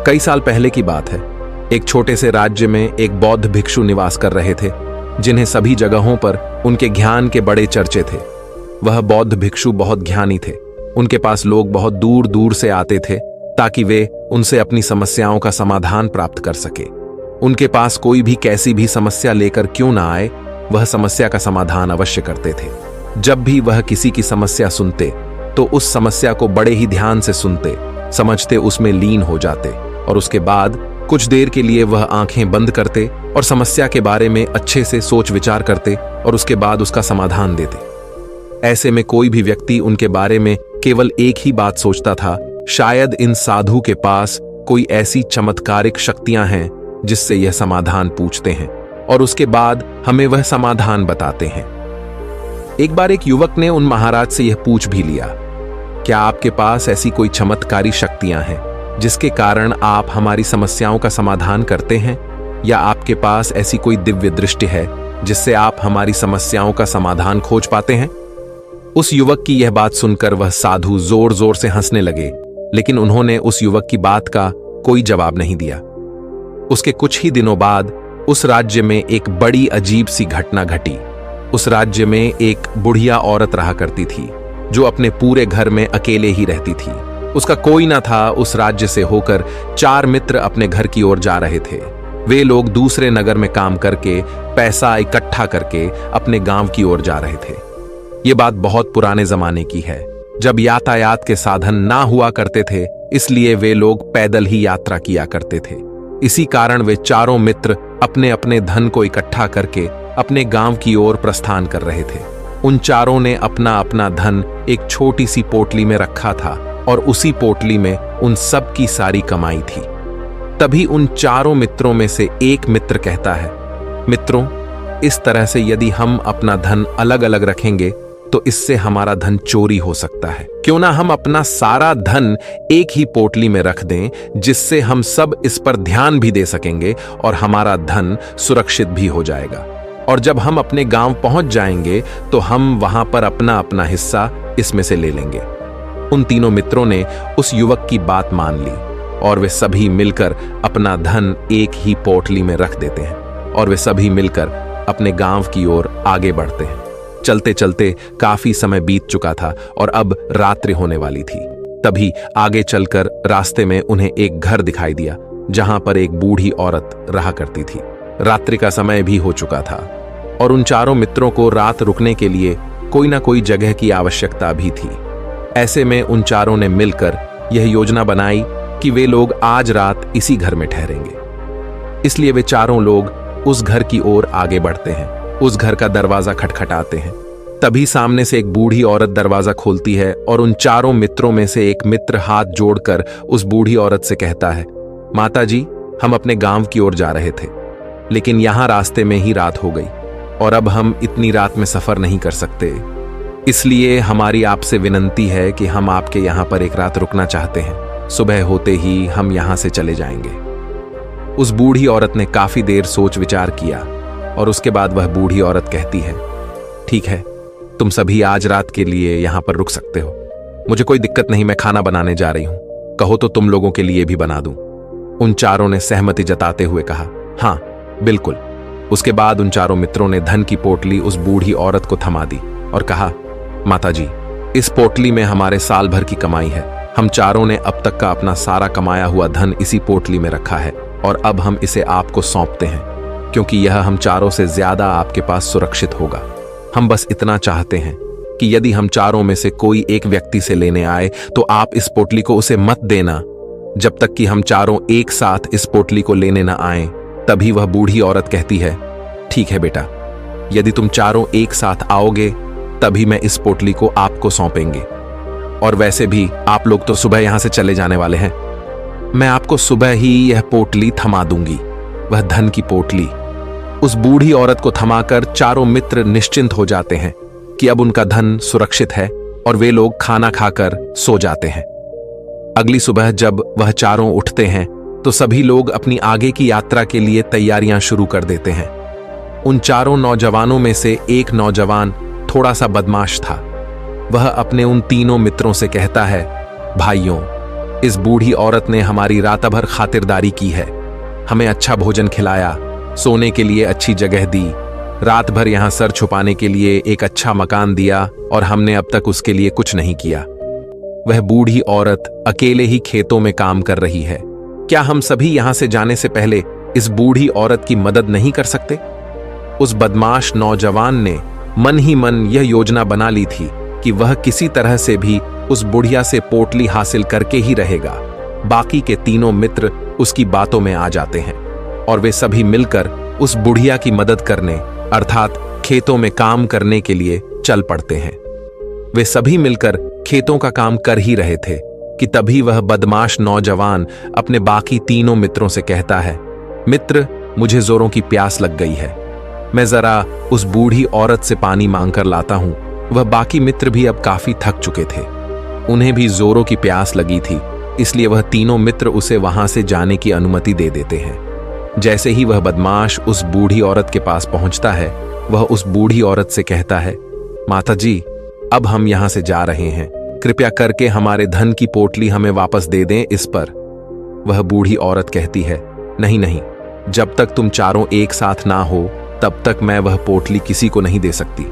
कई साल पहले की बात है। एक छोटे से राज्य में एक बौद्ध भिक्षु निवास कर रहे थे, जिन्हें सभी जगहों पर उनके ज्ञान के बड़े चर्चे थे। वह बौद्ध भिक्षु बहुत ज्ञानी थे। उनके पास लोग बहुत दूर दूर से आते थे ताकि वे उनसे अपनी समस्याओं का समाधान प्राप्त कर सके। उनके पास कोई भी कैसी भी समस्या लेकर क्यों ना आए, वह समस्या का समाधान अवश्य करते थे। जब भी वह किसी की समस्या सुनते तो उस समस्या को बड़े ही ध्यान से सुनते, समझते, उसमें लीन हो जाते और उसके बाद कुछ देर के लिए वह आंखें बंद करते और समस्या के बारे में अच्छे से सोच विचार करते और उसके बाद उसका समाधान देते। ऐसे में कोई भी व्यक्ति उनके बारे में केवल एक ही बात सोचता था, शायद इन साधु के पास कोई ऐसी चमत्कारिक शक्तियां हैं जिससे यह समाधान पूछते हैं और उसके बाद हमें वह समाधान बताते हैं। एक बार एक युवक ने उन महाराज से यह पूछ भी लिया, क्या आपके पास ऐसी कोई चमत्कारी शक्तियां हैं जिसके कारण आप हमारी समस्याओं का समाधान करते हैं, या आपके पास ऐसी कोई दिव्य दृष्टि है जिससे आप हमारी समस्याओं का समाधान खोज पाते हैं? उस युवक की यह बात सुनकर वह साधु जोर जोर से हंसने लगे, लेकिन उन्होंने उस युवक की बात का कोई जवाब नहीं दिया। उसके कुछ ही दिनों बाद उस राज्य में एक बड़ी अजीब सी घटना घटी। उस राज्य में एक बुढ़िया औरत रहा करती थी जो अपने पूरे घर में अकेले ही रहती थी। उसका कोई ना था। उस राज्य से होकर 4 मित्र अपने घर की ओर जा रहे थे। वे लोग दूसरे नगर में काम करके पैसा इकट्ठा करके अपने गांव की ओर जा रहे थे। ये बात बहुत पुराने जमाने की है, जब यातायात के साधन ना हुआ करते थे, इसलिए वे लोग पैदल ही यात्रा किया करते थे। इसी कारण वे चारों मित्र अपने अपने धन को इकट्ठा करके अपने गांव की ओर प्रस्थान कर रहे थे। उन चारों ने अपना अपना धन एक छोटी सी पोटली में रखा था और उसी पोटली में उन सब की सारी कमाई थी। तभी उन चारों मित्रों में से एक मित्र कहता है, मित्रों, इस तरह से यदि हम अपना धन अलग अलग रखेंगे तो इससे हमारा धन चोरी हो सकता है। क्यों ना हम अपना सारा धन एक ही पोटली में रख दें, जिससे हम सब इस पर ध्यान भी दे सकेंगे और हमारा धन सुरक्षित भी हो जाएगा। और जब हम अपने गांव पहुंच जाएंगे तो हम वहां पर अपना अपना हिस्सा इसमें से ले लेंगे। उन तीनों मित्रों ने उस युवक की बात मान ली और वे सभी मिलकर अपना धन एक ही पोटली में रख देते हैं और वे सभी मिलकर अपने गांव की ओर आगे बढ़ते हैं। चलते चलते काफी समय बीत चुका था और अब रात्रि होने वाली थी। तभी आगे चलकर रास्ते में उन्हें एक घर दिखाई दिया जहां पर एक बूढ़ी औरत रहा करती थी। रात्रि का समय भी हो चुका था और उन चारों मित्रों को रात रुकने के लिए कोई ना कोई जगह की आवश्यकता भी थी। ऐसे में उन चारों ने मिलकर यह योजना बनाई कि वे लोग आज रात इसी घर में ठहरेंगे। इसलिए वे चारों लोग उस घर की ओर आगे बढ़ते हैं। उस घर का दरवाजा खटखटाते हैं। तभी सामने से एक बूढ़ी औरत दरवाजा खोलती है और उन चारों मित्रों में से एक मित्र हाथ जोड़कर उस बूढ़ी औरत से कहता है, माता जी, हम अपने गांव की ओर जा रहे थे, लेकिन यहां रास्ते में ही रात हो गई और अब हम इतनी रात में सफर नहीं कर सकते। इसलिए हमारी आपसे विनंती है कि हम आपके यहां पर एक रात रुकना चाहते हैं। सुबह होते ही हम यहां से चले जाएंगे। उस बूढ़ी औरत ने काफी देर सोच विचार किया और उसके बाद वह बूढ़ी औरत कहती है, ठीक है, तुम सभी आज रात के लिए यहां पर रुक सकते हो। मुझे कोई दिक्कत नहीं, मैं खाना बनाने जा रही हूं। कहो तो तुम लोगों के लिए भी बना दूं। उन चारों ने सहमति जताते हुए कहा, हाँ बिल्कुल। उसके बाद उन चारों मित्रों ने धन की पोटली उस बूढ़ी औरत को थमा दी और कहा, माता जी, इस पोटली में हमारे साल भर की कमाई है। हम चारों ने अब तक का अपना सारा कमाया हुआ धन इसी पोटली में रखा है और अब हम इसे आपको सौंपते हैं, क्योंकि यह हम चारों से ज्यादा आपके पास सुरक्षित होगा। हम बस इतना चाहते हैं कि यदि हम चारों में से कोई एक व्यक्ति से लेने आए तो आप इस पोटली को उसे मत देना जब तक कि हम चारों एक साथ इस पोटली को लेने न आए। तभी वह बूढ़ी औरत कहती है, ठीक है बेटा, यदि तुम चारों एक साथ आओगे तभी मैं इस पोटली को आपको सौंपेंगे। और वैसे भी आप लोग तो सुबह यहां से चले जाने वाले हैं। मैं आपको सुबह ही यह पोटली थमा दूंगी। वह धन की पोटली उस बूढ़ी औरत को थमाकर चारों मित्र निश्चिंत हो जाते हैं कि अब उनका धन सुरक्षित है और वे लोग खाना खाकर सो जाते हैं। अगली सुबह जब वह चारों उठते हैं तो सभी लोग अपनी आगे की यात्रा के लिए तैयारियां शुरू कर देते हैं। उन चारों नौजवानों में से एक नौजवान थोड़ा सा बदमाश था। वह अपने उन तीनों मित्रों से कहता है, भाइयों, इस बूढ़ी औरत ने हमारी रात भर खातिरदारी की है, हमें अच्छा भोजन खिलाया, सोने के लिए अच्छी जगह दी, रात भर यहां सर छुपाने के लिए एक अच्छा मकान दिया, और हमने अब तक उसके लिए कुछ नहीं किया। वह बूढ़ी औरत अकेले ही खेतों में काम कर रही है। क्या हम सभी यहां से जाने से पहले इस बूढ़ी औरत की मदद नहीं कर सकते? उस बदमाश नौजवान ने मन ही मन यह योजना बना ली थी कि वह किसी तरह से भी उस बुढ़िया से पोटली हासिल करके ही रहेगा। बाकी के तीनों मित्र उसकी बातों में आ जाते हैं और वे सभी मिलकर उस बुढ़िया की मदद करने अर्थात खेतों में काम करने के लिए चल पड़ते हैं। वे सभी मिलकर खेतों का काम कर ही रहे थे कि तभी वह बदमाश नौजवान अपने बाकी तीनों मित्रों से कहता है, मित्र, मुझे जोरों की प्यास लग गई है, मैं जरा उस बूढ़ी औरत से पानी मांगकर लाता हूं। वह बाकी मित्र भी अब काफी थक चुके थे, उन्हें भी जोरों की प्यास लगी थी, इसलिए वह तीनों मित्र उसे वहां से जाने की अनुमति दे देते हैं। जैसे ही वह बदमाश उस बूढ़ी औरत के पास पहुंचता है, वह उस बूढ़ी औरत से कहता है, माता जी, अब हम यहां से जा रहे हैं, कृपया करके हमारे धन की पोटली हमें वापस दे दें। इस पर वह बूढ़ी औरत कहती है, नहीं नहीं, जब तक तुम चारों एक साथ ना हो तब तक मैं वह पोटली किसी को नहीं दे सकती।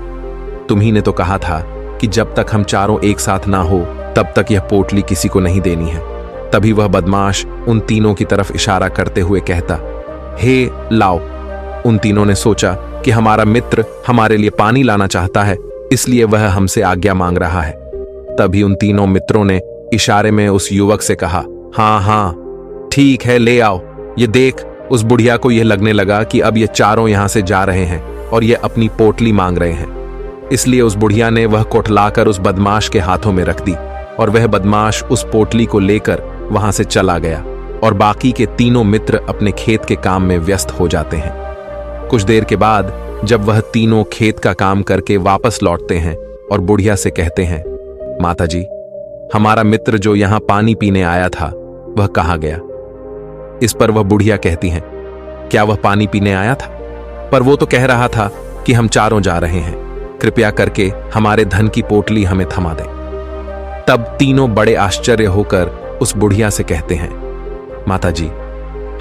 तुम्ही ने तो कहा था कि जब तक हम चारों एक साथ ना हो तब तक यह पोटली किसी को नहीं देनी है। तभी वह बदमाश उन तीनों की तरफ इशारा करते हुए कहता, हे लाओ। उन तीनों ने सोचा कि हमारा मित्र हमारे लिए पानी लाना चाहता है, इसलिए वह हमसे आज्ञा मांग रहा है। तभी उन तीनों मित्रों ने इशारे में उस युवक से कहा, हाँ हाँ ठीक है, ले आओ। ये देख, उस बुढ़िया को यह लगने लगा कि अब ये चारों यहां से जा रहे हैं और ये अपनी पोटली मांग रहे हैं, इसलिए उस बुढ़िया ने वह कोटलाकर उस बदमाश के हाथों में रख दी और वह बदमाश उस पोटली को लेकर वहां से चला गया और बाकी के तीनों मित्र अपने खेत के काम में व्यस्त हो जाते हैं। कुछ देर के बाद जब वह तीनों खेत का काम करके वापस लौटते हैं और बुढ़िया से कहते हैं, माता जी, हमारा मित्र जो यहां पानी पीने आया था वह कहाँ गया? इस पर वह बुढ़िया कहती हैं, क्या वह पानी पीने आया था? पर वो तो कह रहा था कि हम चारों जा रहे हैं, कृपया करके हमारे धन की पोटली हमें थमा दें। तब तीनों बड़े आश्चर्य होकर उस बुढ़िया से कहते हैं, माता जी,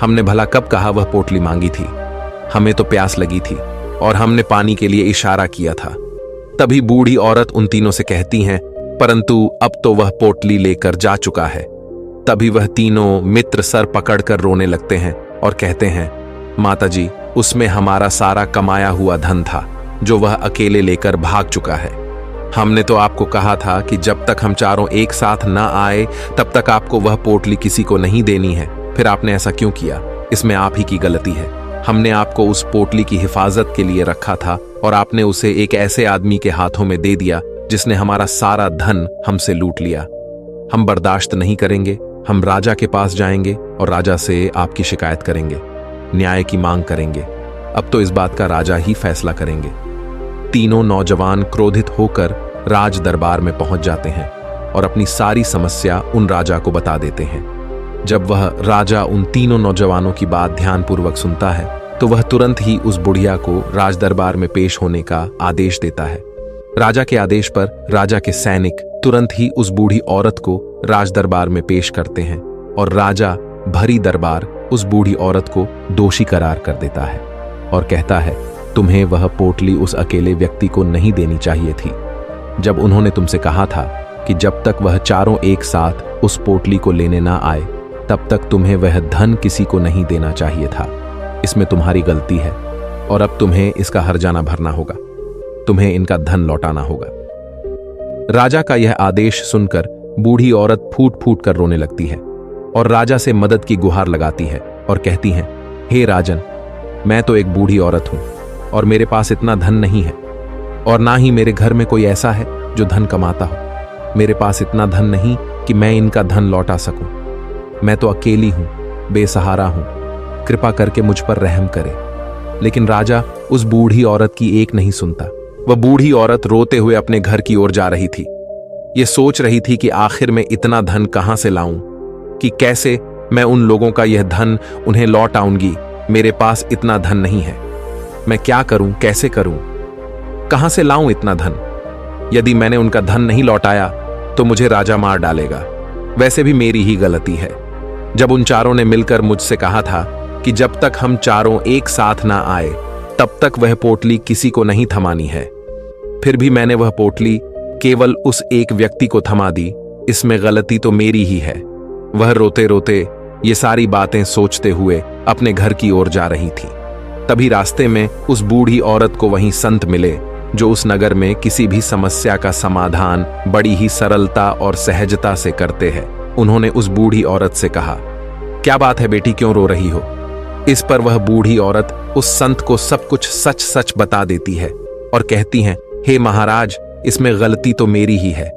हमने भला कब कहा वह पोटली मांगी थी? हमें तो प्यास लगी थी और हमने पानी के लिए इशारा किया था। तभी बूढ़ी औरत उन तीनों से कहती हैं, परंतु अब तो वह पोटली लेकर जा चुका है। तभी वह तीनों मित्र सर पकड़कर रोने लगते हैं और कहते हैं, माता जी, उसमें हमारा सारा कमाया हुआ धन था जो वह अकेले लेकर भाग चुका है। हमने तो आपको कहा था कि जब तक हम चारों एक साथ ना आए तब तक आपको वह पोटली किसी को नहीं देनी है, फिर आपने ऐसा क्यों किया? इसमें आप ही की गलती है। हमने आपको उस पोटली की हिफाजत के लिए रखा था और आपने उसे एक ऐसे आदमी के हाथों में दे दिया जिसने हमारा सारा धन हमसे लूट लिया। हम बर्दाश्त नहीं करेंगे, हम राजा के पास जाएंगे और राजा से आपकी शिकायत करेंगे, न्याय की मांग करेंगे। अब तो इस बात का राजा ही फैसला करेंगे। तीनों नौजवान क्रोधित होकर राज दरबार में पहुंच जाते हैं और अपनी सारी समस्या उन राजा को बता देते हैं। जब वह राजा उन तीनों नौजवानों की बात ध्यानपूर्वक सुनता है तो वह तुरंत ही उस बुढ़िया को राज दरबार में पेश होने का आदेश देता है। राजा के आदेश पर राजा के सैनिक तुरंत ही उस बूढ़ी औरत को राज दरबार में पेश करते हैं और राजा भरी दरबार उस बूढ़ी औरत को दोषी करार कर देता है और कहता है, तुम्हें वह पोटली उस अकेले व्यक्ति को नहीं देनी चाहिए थी। जब उन्होंने तुमसे कहा था कि जब तक वह चारों एक साथ उस पोटली को लेने ना आए तब तक तुम्हें वह धन किसी को नहीं देना चाहिए था। इसमें तुम्हारी गलती है और अब तुम्हें इसका हर्जाना भरना होगा, तुम्हें इनका धन लौटाना होगा। राजा का यह आदेश सुनकर बूढ़ी औरत फूट फूट कर रोने लगती है और राजा से मदद की गुहार लगाती है और कहती है, हे राजन, मैं तो एक बूढ़ी औरत हूं और मेरे पास इतना धन नहीं है और ना ही मेरे घर में कोई ऐसा है जो धन कमाता हो। मेरे पास इतना धन नहीं कि मैं इनका धन लौटा सकूं। मैं तो अकेली हूं, बेसहारा हूं, कृपा करके मुझ पर रहम करे। लेकिन राजा उस बूढ़ी औरत की एक नहीं सुनता। वह बूढ़ी औरत रोते हुए अपने घर की ओर जा रही थी। ये सोच रही थी कि आखिर में इतना धन कहां से लाऊं, कि कैसे मैं उन लोगों का यह धन उन्हें लौट आऊंगी। मेरे पास इतना धन नहीं है, मैं क्या करूं, कैसे करूं, कहां से लाऊं इतना धन? यदि मैंने उनका धन नहीं लौटाया तो मुझे राजा मार डालेगा। वैसे भी मेरी ही गलती है। जब उन चारों ने मिलकर मुझसे कहा था कि जब तक हम चारों एक साथ ना आए तब तक वह पोटली किसी को नहीं थमानी है, फिर भी मैंने वह पोटली केवल उस एक व्यक्ति को थमा दी। इसमें गलती तो मेरी ही है। वह रोते रोते ये सारी बातें सोचते हुए अपने घर की ओर जा रही थी। तभी रास्ते में उस बूढ़ी औरत को वहीं संत मिले जो उस नगर में किसी भी समस्या का समाधान बड़ी ही सरलता और सहजता से करते हैं। उन्होंने उस बूढ़ी औरत से कहा, क्या बात है बेटी, क्यों रो रही हो? इस पर वह बूढ़ी औरत उस संत को सब कुछ सच सच बता देती है और कहती है, हे महाराज, इसमें गलती तो मेरी ही है।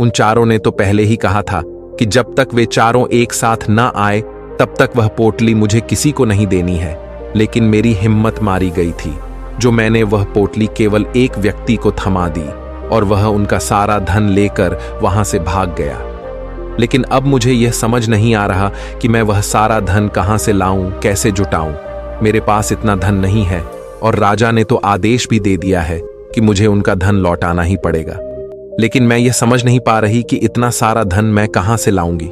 उन चारों ने तो पहले ही कहा था कि जब तक वे चारों एक साथ ना आए तब तक वह पोटली मुझे किसी को नहीं देनी है, लेकिन मेरी हिम्मत मारी गई थी जो मैंने वह पोटली केवल एक व्यक्ति को थमा दी और वह उनका सारा धन लेकर वहां से भाग गया। लेकिन अब मुझे यह समझ नहीं आ रहा कि मैं वह सारा धन कहां से लाऊं, कैसे जुटाऊं। मेरे पास इतना धन नहीं है और राजा ने तो आदेश भी दे दिया है कि मुझे उनका धन लौटाना ही पड़ेगा, लेकिन मैं यह समझ नहीं पा रही कि इतना सारा धन मैं कहां से लाऊंगी।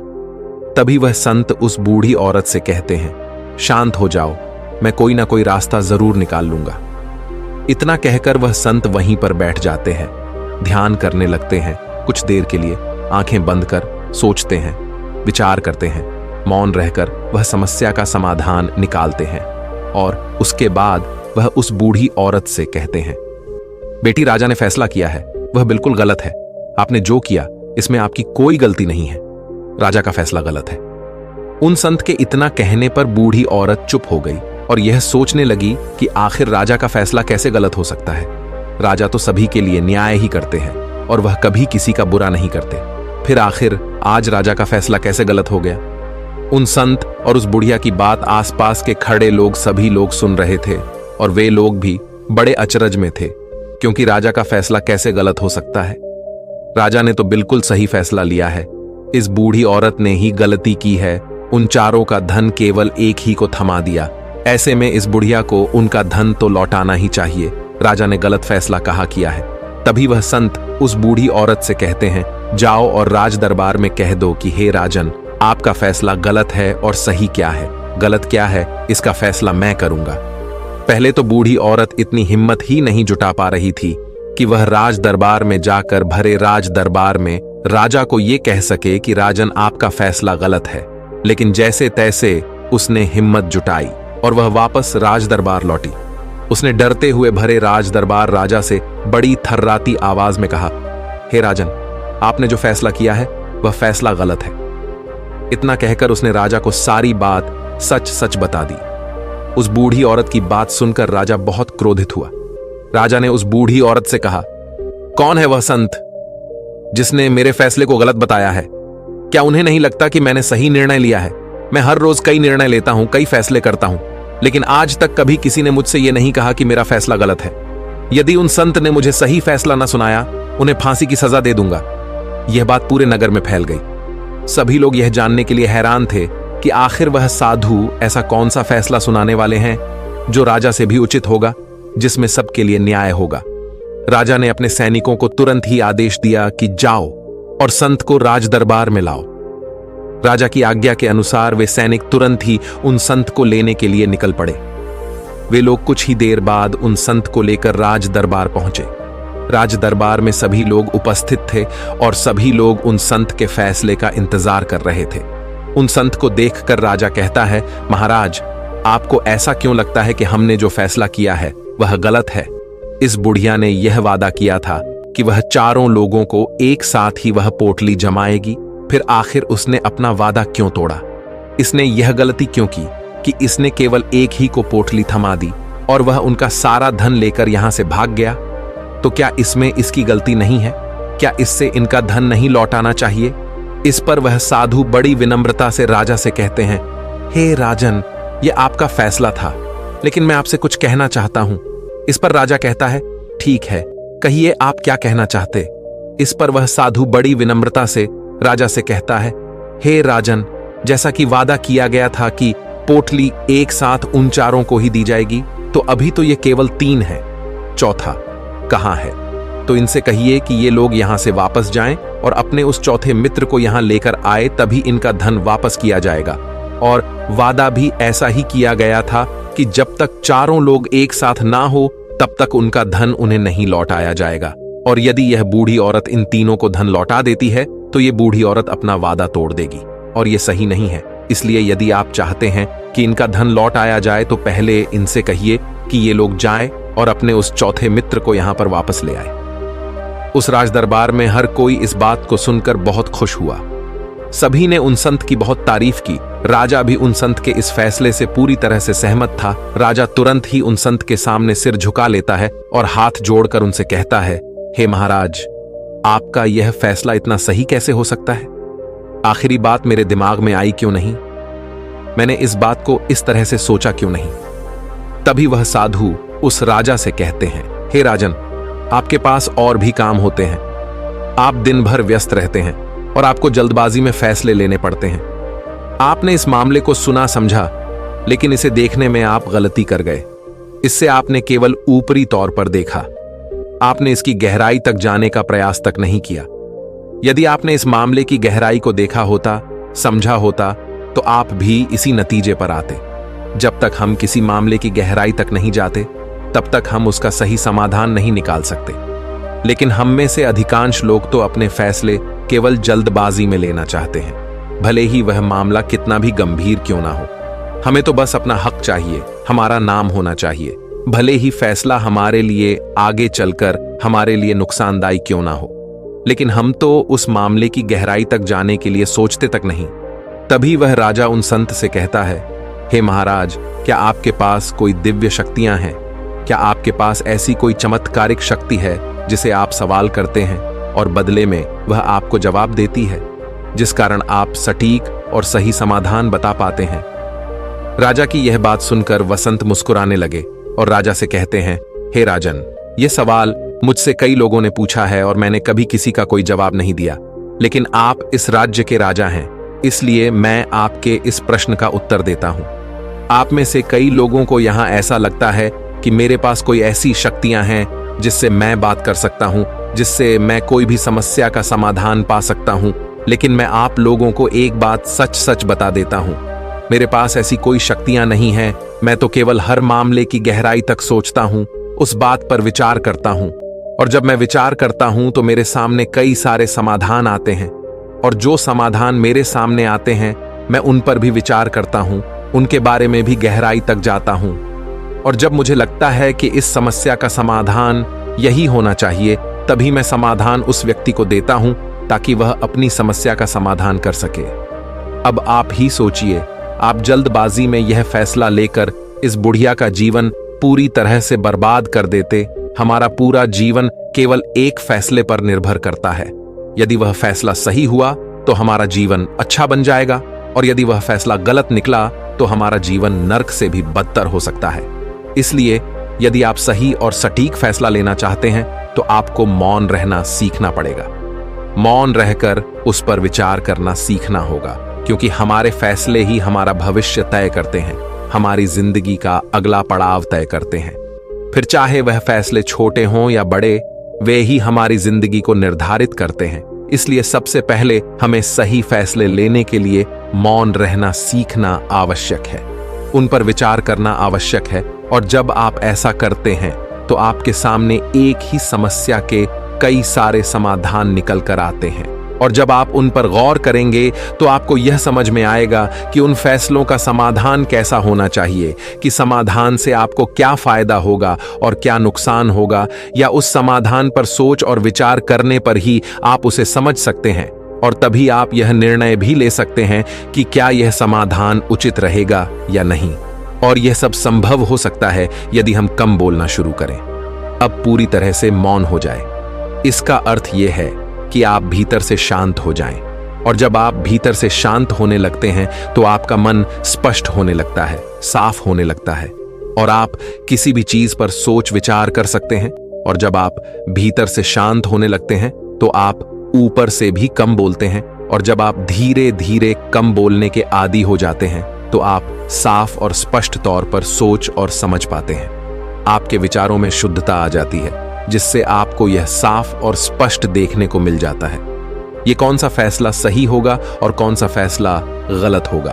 तभी वह संत उस बूढ़ी औरत से कहते हैं, शांत हो जाओ, मैं कोई ना कोई रास्ता जरूर निकाल लूंगा। इतना कहकर वह संत वहीं पर बैठ जाते हैं, ध्यान करने लगते हैं। कुछ देर के लिए आंखें बंद कर सोचते हैं, विचार करते हैं। मौन रहकर वह समस्या का समाधान निकालते हैं और उसके बाद वह उस बूढ़ी औरत से कहते हैं, बेटी, राजा ने फैसला किया है, वह बिल्कुल गलत है। आपने जो किया इसमें आपकी कोई गलती नहीं है। राजा का फैसला गलत है। उन संत के इतना कहने पर बूढ़ी औरत चुप हो गई और यह सोचने लगी कि आखिर राजा का फैसला कैसे गलत हो सकता है। राजा तो सभी के लिए न्याय ही करते हैं और वह कभी किसी का बुरा नहीं करते। फिर आखिर आज राजा का फैसला कैसे गलत हो गया? उन संत और उस बुढ़िया की बात आसपास के खड़े लोग सभी लोग सुन रहे थे और वे लोग भी बड़े अचरज में थे, क्योंकि राजा का फैसला कैसे गलत हो सकता है। राजा ने तो बिल्कुल सही फैसला लिया है। इस बूढ़ी औरत ने ही गलती की है, उन चारों का धन केवल एक ही को थमा दिया। ऐसे में इस बुढ़िया को उनका धन तो लौटाना ही चाहिए। राजा ने गलत फैसला कहा किया है। तभी वह संत उस बूढ़ी औरत से कहते हैं, जाओ और राज दरबार में कह दो कि हे राजन, आपका फैसला गलत है और सही क्या है, गलत क्या है, इसका फैसला मैं करूंगा। पहले तो बूढ़ी औरत इतनी हिम्मत ही नहीं जुटा पा रही थी कि वह राज दरबार में जाकर भरे राज दरबार में राजा को यह कह सके कि राजन, आपका फैसला गलत है। लेकिन जैसे तैसे उसने हिम्मत जुटाई और वह वापस राज दरबार लौटी। उसने डरते हुए भरे राज दरबार राजा से बड़ी थर्राती आवाज में कहा, हे राजन, आपने जो फैसला किया है वह फैसला गलत है। इतना कहकर उसने राजा को सारी बात सच सच बता दी। उस बूढ़ी औरत की बात सुनकर राजा बहुत क्रोधित हुआ। राजा ने उस बूढ़ी औरत से कहा, कौन है वह संत जिसने मेरे फैसले को गलत बताया है? क्या उन्हें नहीं लगता कि मैंने सही निर्णय लिया है? मैं हर रोज कई निर्णय लेता हूं, कई फैसले करता हूं, लेकिन आज तक कभी किसी ने मुझसे यह नहीं कहा कि मेरा फैसला गलत है। यदि उन संत ने मुझे सही फैसला न सुनाया, उन्हें फांसी की सजा दे दूंगा। यह बात पूरे नगर में फैल गई। सभी लोग यह जानने के लिए हैरान थे कि आखिर वह साधु ऐसा कौन सा फैसला सुनाने वाले हैं जो राजा से भी उचित होगा, जिसमें सबके लिए न्याय होगा। राजा ने अपने सैनिकों को तुरंत ही आदेश दिया कि जाओ और संत को राज दरबार में लाओ। राजा की आज्ञा के अनुसार वे सैनिक तुरंत ही उन संत को लेने के लिए निकल पड़े। वे लोग कुछ ही देर बाद उन संत को लेकर राज दरबार पहुंचे। राज दरबार में सभी लोग उपस्थित थे और सभी लोग उन संत के फैसले का इंतजार कर रहे थे। उन संत को देखकर राजा कहता है, महाराज, आपको ऐसा क्यों लगता है कि हमने जो फैसला किया है वह गलत है? इस बुढ़िया ने यह वादा किया था कि वह चारों लोगों को एक साथ ही वह पोटली जमाएगी, फिर आखिर उसने अपना वादा क्यों तोड़ा? इसने यह गलती क्यों की कि इसने केवल एक ही को पोटली थमा दी और वह उनका सारा धन लेकर यहां से भाग गया? तो क्या इसमें इसकी गलती नहीं है? क्या इससे इनका धन नहीं लौटाना चाहिए? इस पर वह साधु बड़ी विनम्रता से राजा से कहते हैं, हे राजन, यह आपका फैसला था, लेकिन मैं आपसे कुछ कहना चाहता हूं। इस पर राजा कहता है, ठीक है, कहिए आप क्या कहना चाहते। इस पर वह साधु बड़ी विनम्रता से राजा से कहता है, हे राजन, जैसा कि वादा किया गया था कि पोटली एक साथ उन चारों को ही दी जाएगी, तो अभी तो ये केवल 3 है, चौथा कहां है? तो इनसे कहिए कि ये लोग यहां से वापस जाएं और अपने उस चौथे मित्र को यहां लेकर आए, तभी इनका धन वापस किया जाएगा। और वादा भी ऐसा ही किया गया था कि जब तक चारों लोग एक साथ ना हो तब तक उनका धन उन्हें नहीं लौटाया जाएगा। और यदि यह बूढ़ी औरत इन तीनों को धन लौटा देती है तो ये बूढ़ी औरत अपना वादा तोड़ देगी, और ये सही नहीं है। इसलिए यदि आप चाहते हैं कि इनका धन लौट आया जाए तो पहले इनसे कहिए कि ये लोग जाएं और अपने उस चौथे मित्र को यहां पर वापस ले आए। उस राजदरबार में हर कोई इस बात को सुनकर बहुत खुश हुआ। सभी ने उन संत की बहुत तारीफ की। राजा भी उन संत के इस फैसले से पूरी तरह से सहमत था। राजा तुरंत ही उन संत के सामने सिर झुका लेता है और हाथ जोड़कर उनसे कहता है, हे महाराज, आपका यह फैसला इतना सही कैसे हो सकता है? आखिरी बात मेरे दिमाग में आई क्यों नहीं? मैंने इस बात को इस तरह से सोचा क्यों नहीं? तभी वह साधु उस राजा से कहते हैं, हे राजन, आपके पास और भी काम होते हैं। आप दिन भर व्यस्त रहते हैं और आपको जल्दबाजी में फैसले लेने पड़ते हैं। आपने इस मामले को सुना समझा, लेकिन इसे देखने में आप गलती कर गए। इससे आपने केवल ऊपरी तौर पर देखा। आपने इसकी गहराई तक जाने का प्रयास तक नहीं किया। यदि आपने इस मामले की गहराई को देखा होता, समझा होता, तो आप भी इसी नतीजे पर आते। जब तक हम किसी मामले की गहराई तक नहीं जाते, तब तक हम उसका सही समाधान नहीं निकाल सकते। लेकिन हम में से अधिकांश लोग तो अपने फैसले केवल जल्दबाजी में लेना चाहते हैं, भले ही वह मामला कितना भी गंभीर क्यों ना हो। हमें तो बस अपना हक चाहिए, हमारा नाम होना चाहिए, भले ही फैसला हमारे लिए आगे चलकर हमारे लिए नुकसानदायी क्यों ना हो। लेकिन हम तो उस मामले की गहराई तक जाने के लिए सोचते तक नहीं। तभी वह राजा उन संत से कहता है, हे महाराज, क्या आपके पास कोई दिव्य शक्तियां हैं? क्या आपके पास ऐसी कोई चमत्कारिक शक्ति है जिसे आप सवाल करते हैं और बदले में वह आपको जवाब देती है, जिस कारण आप सटीक और सही समाधान बता पाते हैं? राजा की यह बात सुनकर वसंत मुस्कुराने लगे और राजा से कहते हैं, हे राजन, यह सवाल मुझसे कई लोगों ने पूछा है और मैंने कभी किसी का कोई जवाब नहीं दिया। लेकिन आप इस राज्य के राजा हैं, इसलिए मैं आपके इस प्रश्न का उत्तर देता हूं। आप में से कई लोगों को यहां ऐसा लगता है कि मेरे पास कोई ऐसी शक्तियां हैं जिससे मैं बात कर सकता हूं, जिससे मैं कोई भी समस्या का समाधान पा सकता हूं। लेकिन मैं आप लोगों को एक बात सच सच बता देता हूं, मेरे पास ऐसी कोई शक्तियां नहीं हैं। मैं तो केवल हर मामले की गहराई तक सोचता हूं, उस बात पर विचार करता हूं, और जब मैं विचार करता हूं तो मेरे सामने कई सारे समाधान आते हैं, और जो समाधान मेरे सामने आते हैं मैं उन पर भी विचार करता हूं, उनके बारे में भी गहराई तक जाता हूं। और जब मुझे लगता है कि इस समस्या का समाधान यही होना चाहिए, तभी मैं समाधान उस व्यक्ति को देता हूं ताकि वह अपनी समस्या का समाधान कर सके। अब आप ही सोचिए, आप जल्दबाजी में यह फैसला लेकर इस बुढ़िया का जीवन पूरी तरह से बर्बाद कर देते। हमारा पूरा जीवन केवल एक फैसले पर निर्भर करता है। यदि वह फैसला सही हुआ तो हमारा जीवन अच्छा बन जाएगा, और यदि वह फैसला गलत निकला तो हमारा जीवन नर्क से भी बदतर हो सकता है। इसलिए यदि आप सही और सटीक फैसला लेना चाहते हैं तो आपको मौन रहना सीखना पड़ेगा। मौन रहकर उस पर विचार करना सीखना होगा, क्योंकि हमारे फैसले ही हमारा भविष्य तय करते हैं, हमारी जिंदगी का अगला पड़ाव तय करते हैं। फिर चाहे वह फैसले छोटे हों या बड़े, वे ही हमारी जिंदगी को निर्धारित करते हैं। इसलिए सबसे पहले हमें सही फैसले लेने के लिए मौन रहना सीखना आवश्यक है, उन पर विचार करना आवश्यक है। और जब आप ऐसा करते हैं तो आपके सामने एक ही समस्या के कई सारे समाधान निकल कर आते हैं, और जब आप उन पर गौर करेंगे तो आपको यह समझ में आएगा कि उन फैसलों का समाधान कैसा होना चाहिए, कि समाधान से आपको क्या फायदा होगा और क्या नुकसान होगा, या उस समाधान पर सोच और विचार करने पर ही आप उसे समझ सकते हैं। और तभी आप यह निर्णय भी ले सकते हैं कि क्या यह समाधान उचित रहेगा या नहीं। और यह सब संभव हो सकता है यदि हम कम बोलना शुरू करें, अब पूरी तरह से मौन हो जाए। इसका अर्थ यह है कि आप भीतर से शांत हो जाएं, और जब आप भीतर से शांत होने लगते हैं तो आपका मन स्पष्ट होने लगता है, साफ होने लगता है, और आप किसी भी चीज पर सोच विचार कर सकते हैं। और जब आप भीतर से शांत होने लगते हैं तो आप ऊपर से भी कम बोलते हैं, और जब आप धीरे धीरे कम बोलने के आदी हो जाते हैं तो आप साफ और स्पष्ट तौर पर सोच और समझ पाते हैं। आपके विचारों में शुद्धता आ जाती है, जिससे आप आपको यह साफ और स्पष्ट देखने को मिल जाता है ये कौन सा फैसला सही होगा और कौन सा फैसला गलत होगा।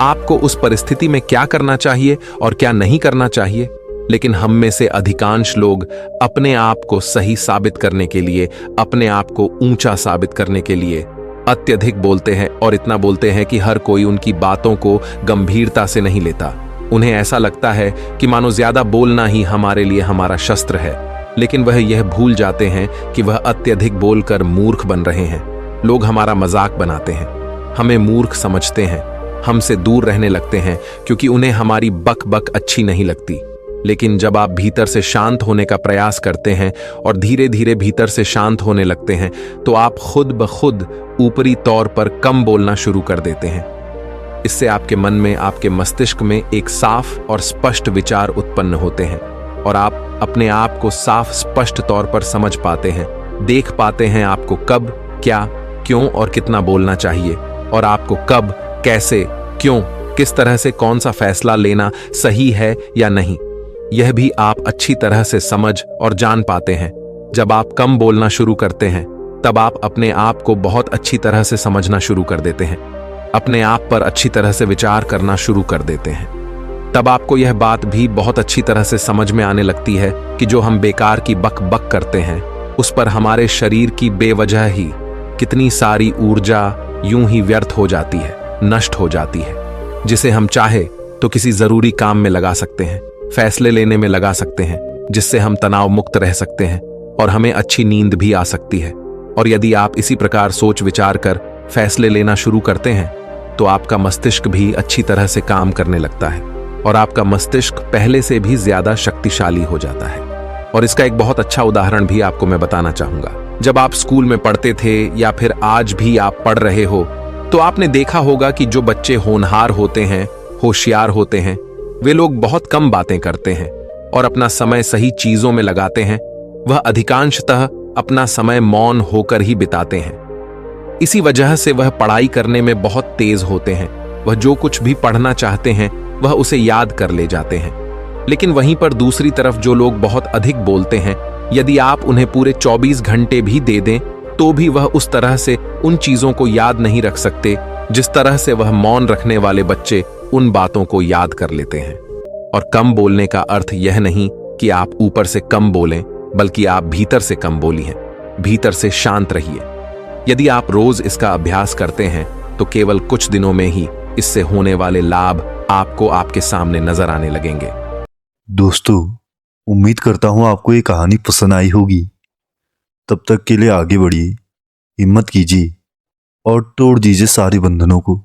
आपको उस परिस्थिति में क्या करना चाहिए और क्या नहीं करना चाहिए। लेकिन हम में से अधिकांश लोग अपने आप को सही साबित करने के लिए, अपने आप को ऊंचा साबित करने के लिए अत्यधिक बोलते हैं और इतना बोलते हैं कि हर कोई उनकी बातों को गंभीरता से नहीं लेता। उन्हें ऐसा लगता है कि मानो ज्यादा बोलना ही हमारे लिए हमारा शस्त्र है, लेकिन वह यह भूल जाते हैं कि वह अत्यधिक बोलकर मूर्ख बन रहे हैं। लोग हमारा मजाक बनाते हैं, हमें मूर्ख समझते हैं, हमसे दूर रहने लगते हैं क्योंकि उन्हें हमारी बक बक अच्छी नहीं लगती। लेकिन जब आप भीतर से शांत होने का प्रयास करते हैं और धीरे धीरे भीतर से शांत होने लगते हैं तो आप खुद ब खुद ऊपरी तौर पर कम बोलना शुरू कर देते हैं। इससे आपके मन में, आपके मस्तिष्क में एक साफ और स्पष्ट विचार उत्पन्न होते हैं और आप अपने आप को साफ स्पष्ट तौर पर समझ पाते हैं, देख पाते हैं आपको कब, क्या, क्यों और कितना बोलना चाहिए और आपको कब, कैसे, क्यों, किस तरह से कौन सा फैसला लेना सही है या नहीं। यह भी आप अच्छी तरह से समझ और जान पाते हैं। जब आप कम बोलना शुरू करते हैं तब आप अपने आप को बहुत अच्छी तरह से समझना शुरू कर देते हैं, अपने आप पर अच्छी तरह से विचार करना शुरू कर देते हैं। तब आपको यह बात भी बहुत अच्छी तरह से समझ में आने लगती है कि जो हम बेकार की बक बक करते हैं उस पर हमारे शरीर की बेवजह ही कितनी सारी ऊर्जा यूं ही व्यर्थ हो जाती है, नष्ट हो जाती है, जिसे हम चाहे तो किसी जरूरी काम में लगा सकते हैं, फैसले लेने में लगा सकते हैं, जिससे हम तनाव मुक्त रह सकते हैं और हमें अच्छी नींद भी आ सकती है। और यदि आप इसी प्रकार सोच विचार कर फैसले लेना शुरू करते हैं तो आपका मस्तिष्क भी अच्छी तरह से काम करने लगता है और आपका मस्तिष्क पहले से भी ज्यादा शक्तिशाली हो जाता है। और इसका एक बहुत अच्छा उदाहरण भी आपको मैं बताना चाहूंगा। जब आप स्कूल में पढ़ते थे या फिर आज भी आप पढ़ रहे हो तो आपने देखा होगा कि जो बच्चे होनहार होते हैं, होशियार होते हैं, वे लोग बहुत कम बातें करते हैं और अपना समय सही चीजों में लगाते हैं। वह अधिकांशतः अपना समय मौन होकर ही बिताते हैं। इसी वजह से वह पढ़ाई करने में बहुत तेज होते हैं। वह जो कुछ भी पढ़ना चाहते हैं वह उसे याद कर ले जाते हैं। लेकिन वहीं पर दूसरी तरफ जो लोग बहुत अधिक बोलते हैं, यदि आप उन्हें पूरे 24 घंटे भी दे दें तो भी वह उस तरह से उन चीजों को याद नहीं रख सकते जिस तरह से वह मौन रखने वाले बच्चे उन बातों को याद कर लेते हैं। और कम बोलने का अर्थ यह नहीं कि आप ऊपर से कम बोलें, बल्कि आप भीतर से कम बोली हैं, भीतर से शांत रहिए। यदि आप रोज इसका अभ्यास करते हैं तो केवल कुछ दिनों में ही इससे होने वाले लाभ आपको आपके सामने नजर आने लगेंगे। दोस्तों, उम्मीद करता हूं आपको ये कहानी पसंद आई होगी। तब तक के लिए आगे बढ़िए, हिम्मत कीजिए और तोड़ दीजिए सारे बंधनों को।